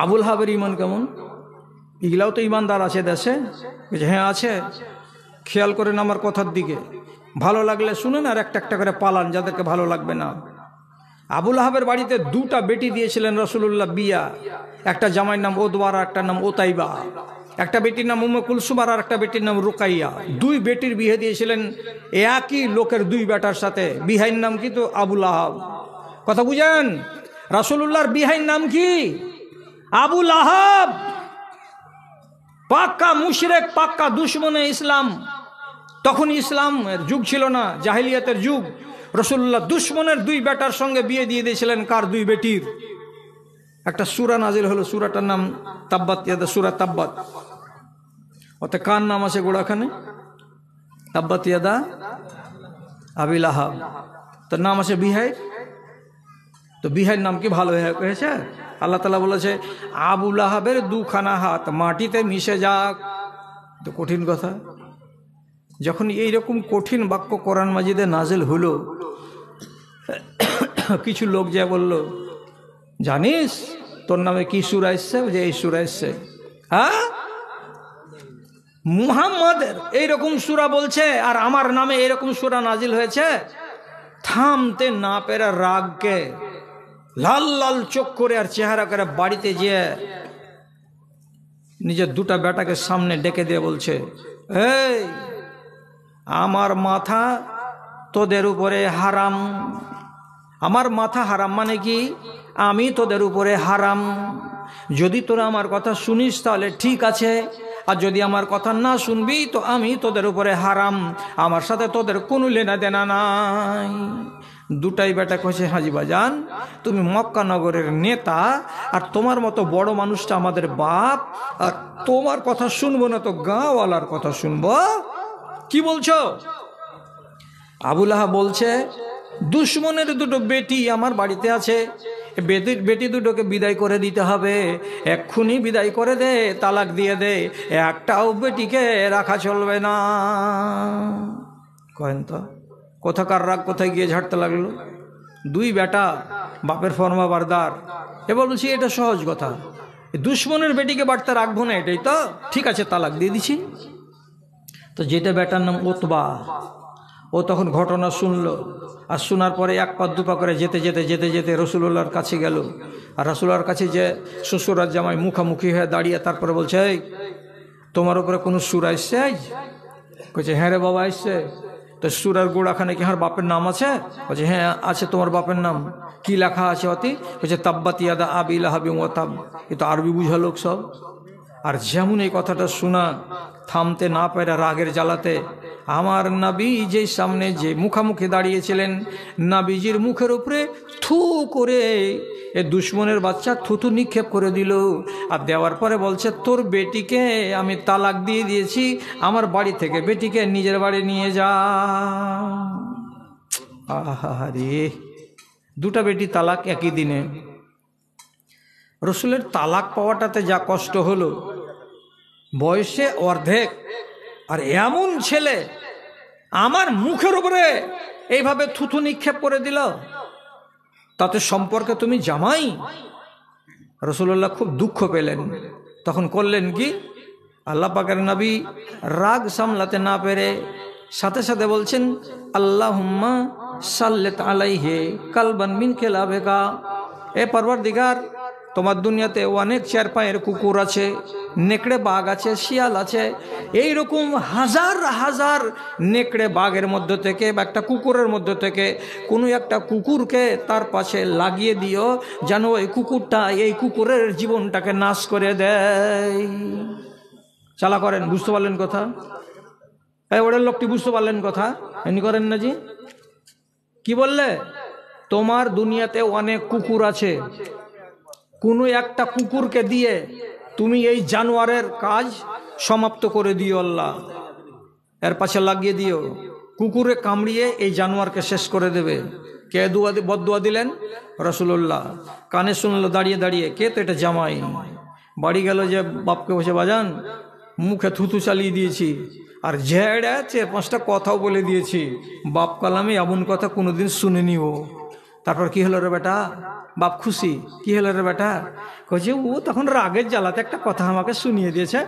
আবুল হাবের ইমান কেমন? এগুলাও তো ইমানদার আছে দেশে। হ্যাঁ আছে, খেয়াল করেন আমার কথার দিকে, ভালো লাগলে শুনেন আর একটা একটা করে পালান যাদেরকে ভালো লাগবে না। আবুল আহাবের বাড়িতে দুটা বেটি দিয়েছিলেন রাসূলুল্লাহ বিয়া। একটা জামাইয়ের নাম ওদওয়া আর একটা নাম ওতাইবা। একটা বেটির নাম উম্মে কুলসুম আর একটা বেটির নাম রুকাইয়া। দুই বেটির বিয়ে দিয়েছিলেন একই লোকের দুই বেটার সাথে। বিহাইয়ের নাম কি? তো আবুল আহাব। কথা বুঝেন? রাসূলুল্লাহর বিহাইয়ের নাম কি? আবুল আহাব। পাক্কা মুশরিক, পাক্কা দুশমনে ইসলাম। তখন ইসলামের যুগ ছিল না, জাহিলিয়াতের যুগ। রাসূলুল্লাহ দুশমনের দুই বেটার সঙ্গে বিয়ে দিয়ে দিয়েছিলেন। কার? দুই বেটির। একটা সূরা নাজিল হলো, সূরাটার নাম তাব্বাত ইয়াদা, সূরা তাব্বাত। ওতে কার নাম আছে গোড়াখানে? তাব্বাত ইয়াদা আবি লাহাব। তার নাম আছে বিহাই। তো বিহাইয়ের নাম কি ভালো হয়েছে? আল্লাহ তাআলা বলেছে আবু লাহাবের দুখানা হাত মাটিতে মিশে যাক। তো কঠিন কথা। যখন এইরকম কঠিন বাক্য কোরআন মাজিদে নাজিল হলো, কিছু লোক যা বলল, জানিস তোর নামে কি সূরা এসছে? যে এই সূরা এসছে। হ্যাঁ, মুহাম্মাদের এইরকম সূরা বলছে আর আমার নামে এইরকম সূরা নাজিল হয়েছে। থামতে না পেরে রাগকে লাল লাল চোখ করে আর চেহারা করে বাড়িতে যেয়ে নিজের দুটা বেটাকে সামনে ডেকে দিয়ে বলছে, এই আমার মাথা তোদের উপরে হারাম। আমার মাথা হারাম মানে কি? আমি তোদের উপরে হারাম। যদি তোরা আমার কথা শুনিস তাহলে ঠিক আছে, আর যদি আমার কথা না শুনবি তো আমি তোদের উপরে হারাম। আমার সাথে তোদের কোনো লেনা দেনা নাই। দুটাই বেটা কইছে, হাজি বাজান তুমি মক্কা নগরের নেতা, আর তোমার মতো বড় মানুষটা আমাদের বাপ, আর তোমার কথা শুনবো না তো গাঁওয়ালার কথা শুনবো? কি বলছো? আবুল আহাব বলছে, দুশমনের দুটো বেটি আমার বাড়িতে আছে, বেটি দুটোকে বিদায় করে দিতে হবে। এক্ষুনি বিদায় করে দে, তালাক দিয়ে দে, একটাও বেটিকে রাখা চলবে না। কহেন তো কোথাকার রাগ কোথায় গিয়ে ঝাড়তে লাগলো? দুই বেটা, বাপের ফরমা বারদার। এবার বলছি এটা সহজ কথা, দুশমনের বেটিকে বাড়তে রাখবো না, এটাই তো ঠিক আছে, তালাক দিয়ে দিছি। তো যেটা বেটার নাম ওতবা, ও তখন ঘটনা শুনলো, আর শোনার পরে এক পা দুপা করে যেতে যেতে যেতে যেতে রাসূলুল্লাহর কাছে গেল। আর রাসূলুল্লাহর কাছে যে শ্বশুর আর জামাই মুখামুখি হয়ে দাঁড়িয়ে তারপরে বলছে, এই তোমার উপরে কোনো সূরা এসছে? বলছে, হ্যাঁ রে বাবা এসছে। তো সূরার গোড়াখানে কি আমার বাপের নাম আছে? বলছে, হ্যাঁ আছে। তোমার বাপের নাম কি লেখা আছে অতি? বলছে, তাব্বাত ইয়াদা আবি লাহাবিন ওয়া তাব। এ তো আরবি বুঝা লোক সব। আর যেমন এই কথাটা শোনা, থামতে না পেরে রাগের জ্বালাতে আমার নবী যেই সামনে যে মুখামুখি দাঁড়িয়েছিলেন, নবীজির মুখের উপরে থু করে এ দুশমনের বাচ্চা থুতু নিক্ষেপ করে দিল। আর দেওয়ার পরে বলছে, তোর বেটিকে আমি তালাক দিয়ে দিয়েছি, আমার বাড়ি থেকে বেটিকে নিজের বাড়ি নিয়ে যা। আহারে, দুটা বেটি তালাক একই দিনে। রসুলের তালাক পাওয়াটাতে যা কষ্ট হলো, বয়সে অর্ধেক, আর এমন ছেলে আমার মুখের উপরে এইভাবে থুথু নিক্ষেপ করে দিল, তাতে সম্পর্কে তুমি জামাই। রাসূলুল্লাহ খুব দুঃখ পেলেন। তখন করলেন কি, আল্লাহ পাকের নবী রাগ সামলাতে না পেরে সাথে সাথে বলছেন, আল্লাহুম্মা সাল্লিত আলাইহি কালবান মিন কিলাবিকা। এ পরওয়ারদিগার, তোমার দুনিয়াতে অনেক চার পায়ের কুকুর আছে, নেকড়ে বাঘ আছে, শিয়াল আছে, এইরকম হাজার হাজার নেকড়ে বাঘের মধ্যে থেকে বা একটা কুকুরের মধ্যে থেকে কোনো একটা কুকুরকে তার পাশে লাগিয়ে দিও, যেন ওই কুকুরটা এই কুকুরের জীবনটাকে নাশ করে দেয়। চালা করেন, বুঝতে পারলেন কথা? ওদের লোকটি বুঝতে পারলেন কথা? এমনি করেন না জি? কি বললে? তোমার দুনিয়াতে অনেক কুকুর আছে, কোনো একটা কুকুরকে দিয়ে তুমি এই জানোয়ারের কাজ সমাপ্ত করে দিও, আল্লাহ এর পাশে লাগিয়ে দিও, কুকুরে কামড়িয়ে এই জানোয়ারকে শেষ করে দেবে। কে বদদুয়া দিলেন? রাসূলুল্লাহ। কানে শুনলো দাঁড়িয়ে দাঁড়িয়ে, কে? তো এটা জামাই। বাড়ি গেল, যে বাপকে বসে, বাজান মুখে থুতু চালিয়ে দিয়েছি, আর ঝেড়ে 4-5টা কথাও বলে দিয়েছি, বাপ কালামে এমন কথা কোনোদিন শুনেনি ও। তারপর কি হলো রে বেটা? বাপ খুশি। কি হলো রে বেটা? কইছে ও তখন রাগের জ্বালাতে একটা কথা আমাকে শুনিয়ে দিয়েছে,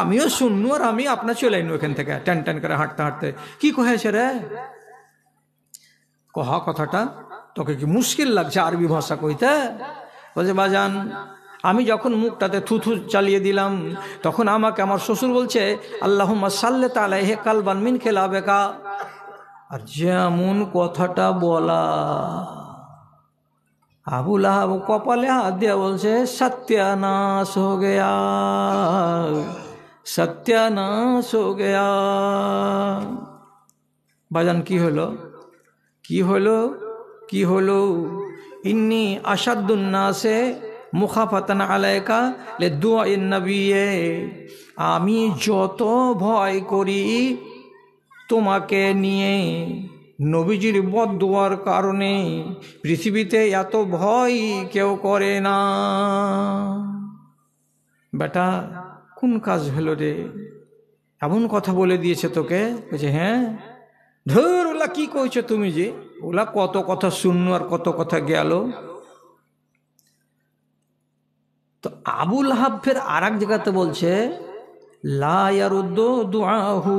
আমিও শুননু, আর আমি আপনার চলে আইনু এখান থেকে টেন টেন করে হাঁটতে হাঁটতে। কি কহেছে রে? কহা কথাটা তোকে কি মুশকিল লাগছে আরবি ভাষা কইতে? বলছে বাজান, আমি যখন মুখটাতে থুথু চালিয়ে দিলাম তখন আমাকে আমার শ্বশুর বলছে আল্লাহুম্মা সাল্লি আলাইহি কালবান মিন খেলাবেকা। আর যেমন কথাটা বলা, আবু লাহাব কপালে হাত দিয়ে বলছে সত্যানাশ হো গয়া, সত্যানাশ হো গয়া। বাজান কি হলো? কি হলো? কি হলো? ইন্নি আসাদুন্নাসে মুখাফাতান আলাইকা লে দুআইন নবিয়ে, আমি যত ভয় করি তোমাকে নিয়ে নবীজির বদদুয়ার কারণে, পৃথিবীতে এত ভয় কেউ করে না। বেটা কোন কাজ হলো রে? এমন কথা বলে দিয়েছে তোকে? বলছে হ্যাঁ। ধর ওলা কি কইছো তুমি, যে ওলা কত কথা শুনলো আর কত কথা গেল। তো আবুল হাব ফের আর এক জায়গাতে বলছে লা ইয়ারুদ্দু দুআহু,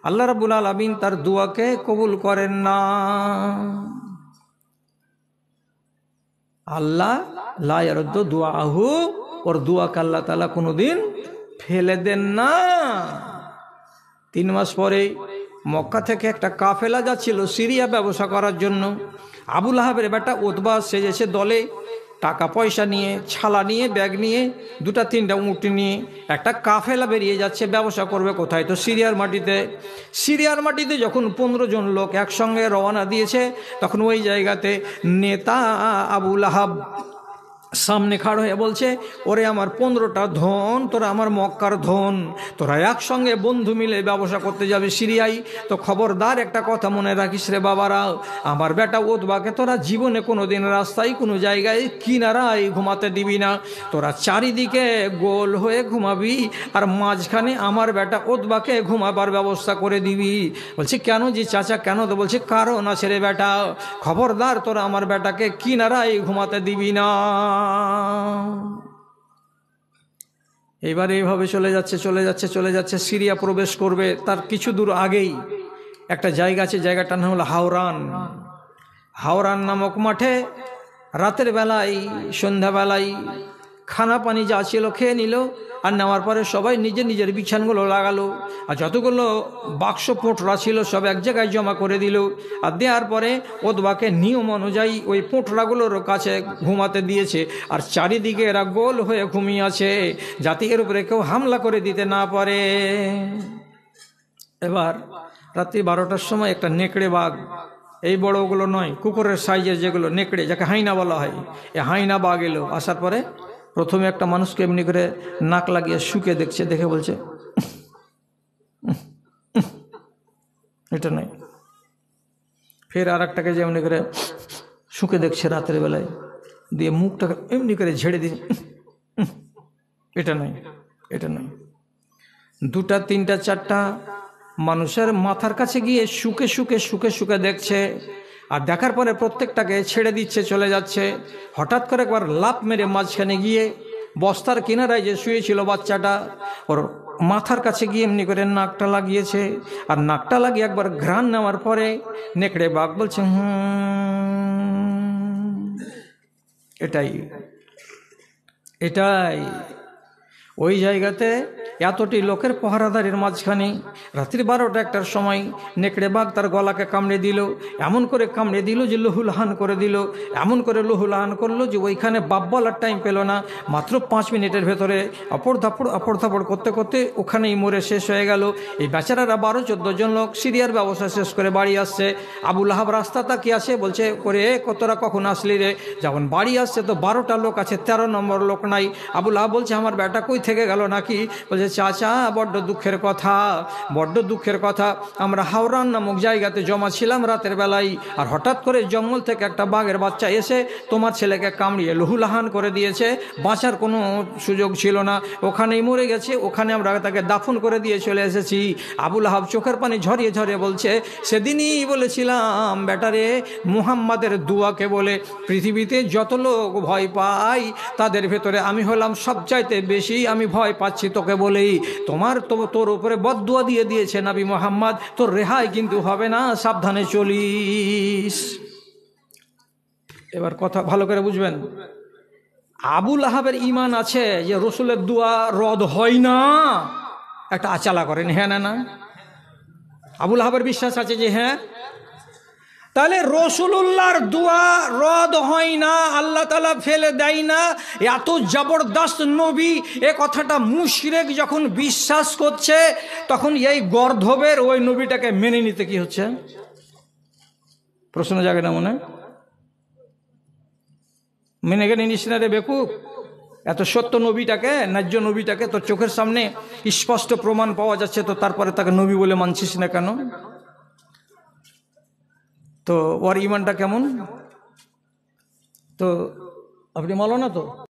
আল্লাহ রাব্বুল আলামিন তার দোয়াকে কবুল করেন না। আল্লাহ লা ইয়ারুদ্দু দুআহু, ওর দোয়াকে আল্লাহ তাআলা কোনোদিন ফেলে দেন না। 3 মাস পরে মক্কা থেকে একটা কাফেলা যাচ্ছিল সিরিয়া ব্যবসা করার জন্য। আবু লাহাবের বেটা উতবা সেজেছে দলে, টাকা পয়সা নিয়ে, ছালা নিয়ে, ব্যাগ নিয়ে, 2-3টা উট নিয়ে একটা কাফেলা বেরিয়ে যাচ্ছে। ব্যবসা করবে কোথায়? তো সিরিয়ার মাটিতে। সিরিয়ার মাটিতে যখন 15 জন লোক একসঙ্গে রওনা দিয়েছে, তখন ওই জায়গাতে নেতা আবু লাহাব সামনে খাড় হয়ে বলছে ওরে আমার 15টা ধন, তোরা আমার মক্কার ধন, তোরা একসঙ্গে বন্ধু মিলে ব্যবসা করতে যাবে সিরিয়ায়। তো খবরদার একটা কথা মনে রাখিস রে বাবারা, আমার বেটা উতবাকে তোরা জীবনে কোনোদিন রাস্তায় কোনো জায়গায় কিনারায় ঘুমাতে দিবি না। তোরা চারিদিকে গোল হয়ে ঘুমাবি, আর মাঝখানে আমার বেটা উতবাকে ঘুমাবার ব্যবস্থা করে দিবি। বলছে কেন জি চাচা, কেন? তো বলছে কারণ আছে রে বেটা, খবরদার তোরা আমার বেটাকে কিনারায় ঘুমাতে দিবি না। এবার এইভাবে চলে যাচ্ছে চলে যাচ্ছে চলে যাচ্ছে, সিরিয়া প্রবেশ করবে। তার কিছু দূর আগেই একটা জায়গা আছে, জায়গাটার নাম হলো হাওরান। হাওরান নামক মাঠে রাতের বেলায়, সন্ধ্যাবেলায় খানা পানি যা ছিল খেয়ে নিল, আর নেওয়ার পরে সবাই নিজের নিজের বিছানগুলো লাগালো, আর যতগুলো বাক্স পোটরা ছিল সব এক জায়গায় জমা করে দিল। আর দেওয়ার পরে উতবাকে নিয়ম অনুযায়ী ওই পোটরাগুলোর কাছে ঘুমাতে দিয়েছে, আর চারিদিকে এরা গোল হয়ে ঘুমিয়ে আছে যাতে এর উপরে কেউ হামলা করে দিতে না পারে। এবার রাত্রি 12টার সময় একটা নেকড়ে বাঘ, এই বড়গুলো নয়, কুকুরের সাইজের যেগুলো নেকড়ে, যাকে হাইনা বলা হয়, এ হাইনা বাঘ এলো। আসার পরে প্রথমে একটা মানুষকে এমনি করে নাক লাগিয়ে শুকে দেখছে, দেখে বলছে এটা নয়। ফের আর একটাকে যে এমনি করে শুকে দেখছে রাতের বেলায়, দিয়ে মুখটাকে এমনি করে ঝেড়ে দিয়ে এটা নয়, এটা নয়। 2টা 3টা 4টা মানুষের মাথার কাছে গিয়ে শুকে শুকে শুকে শুকে দেখছে, আর দেখার পরে প্রত্যেকটাকে ছেড়ে দিচ্ছে, চলে যাচ্ছে। হঠাৎ করে একবার লাফ মেরে মাঝখানে গিয়ে বস্তার কিনারায় যে শুয়েছিল বাচ্চাটা, ওর মাথার কাছে গিয়ে এমনি করে নাকটা লাগিয়েছে। আর নাকটা লাগিয়ে একবার ঘ্রাণ নেওয়ার পরে নেকড়ে বাঘ বলছে এটাই এটাই। ওই জায়গাতে এতটি লোকের পহারাদারের মাঝখানে রাত্রি 12টা-1টার সময় নেকড়ে বাঘ তার গলাকে কামড়ে দিল, এমন করে কামড়ে দিল যে লহুলহান করে দিল, এমন করে লহুলহান করলো যে ওইখানে বাপ বলার টাইম পেল না। মাত্র 5 মিনিটের ভেতরে আপড় থাপড় করতে করতে ওখানেই মরে শেষ হয়ে গেল। এই বেচারারা 12-14 জন লোক সিরিয়ার ব্যবসা শেষ করে বাড়ি আসছে। আবু লাহাব রাস্তা তাকিয়ে আছে, বলছে ওরে কতরা কখন আসলি রে? যখন বাড়ি আসছে তো 12টা লোক আছে, 13 নম্বর লোক নাই। আবু লাহাব বলছে আমার বেটা কই থেকে গেল নাকি? বলছে বলছে চাচা বড্ড দুঃখের কথা, বড্ড দুঃখের কথা। আমরা হাওরান নামক জায়গাতে জমা ছিলাম রাতের বেলায়, আর হঠাৎ করে জঙ্গল থেকে একটা বাঘের বাচ্চা এসে তোমার ছেলেকে কামড়িয়ে লহুলাহান করে দিয়েছে। বাঁচার কোনো সুযোগ ছিল না, ওখানেই মরে গেছে। ওখানে আমরা তাকে দাফন করে দিয়ে চলে এসেছি। আবুল আহাব চোখের পানি ঝরিয়ে ঝরিয়ে বলছে, সেদিনই বলেছিলাম বেটারে, মুহাম্মাদের দুয়াকে বলে পৃথিবীতে যত লোক ভয় পায় তাদের ভেতরে আমি হলাম সবচাইতে বেশি, আমি ভয় পাচ্ছি তোকে বলেই। তোর উপরে বদদুয়া দিয়ে দিয়েছে নবী মুহাম্মদ, তোর রেহাই কিন্তু হবে না, সাবধানে চলিস। এবার কথা ভালো করে বুঝবেন। আবুল আহাবের ঈমান আছে যে রসুলের দোয়া রদ হয় না, একটা আচালা করেন, হ্যাঁ না? আবুল আহাবের বিশ্বাস আছে যে হ্যাঁ। তাহলে রসুলুল্লাহর দোয়া রদ হয় না, আল্লাহ তাআলা ফেলে দেয় না, এত জবরদস্ত নবী, এ কথাটা মুশরিক যখন বিশ্বাস করছে, তখন এই গর্ধবের ওই নবীটাকে মেনে নিতে কি হচ্ছে? প্রশ্ন জাগে না মনে? মেনে গেলে নিস না রে বেকুব, এত সত্য নবীটাকে, ন্যায্য নবীটাকে তোর চোখের সামনে স্পষ্ট প্রমাণ পাওয়া যাচ্ছে, তো তারপরে তাকে নবী বলে মানছিস না কেন? তো ওর ইমানটা কেমন? তো আপনি মানো না তো?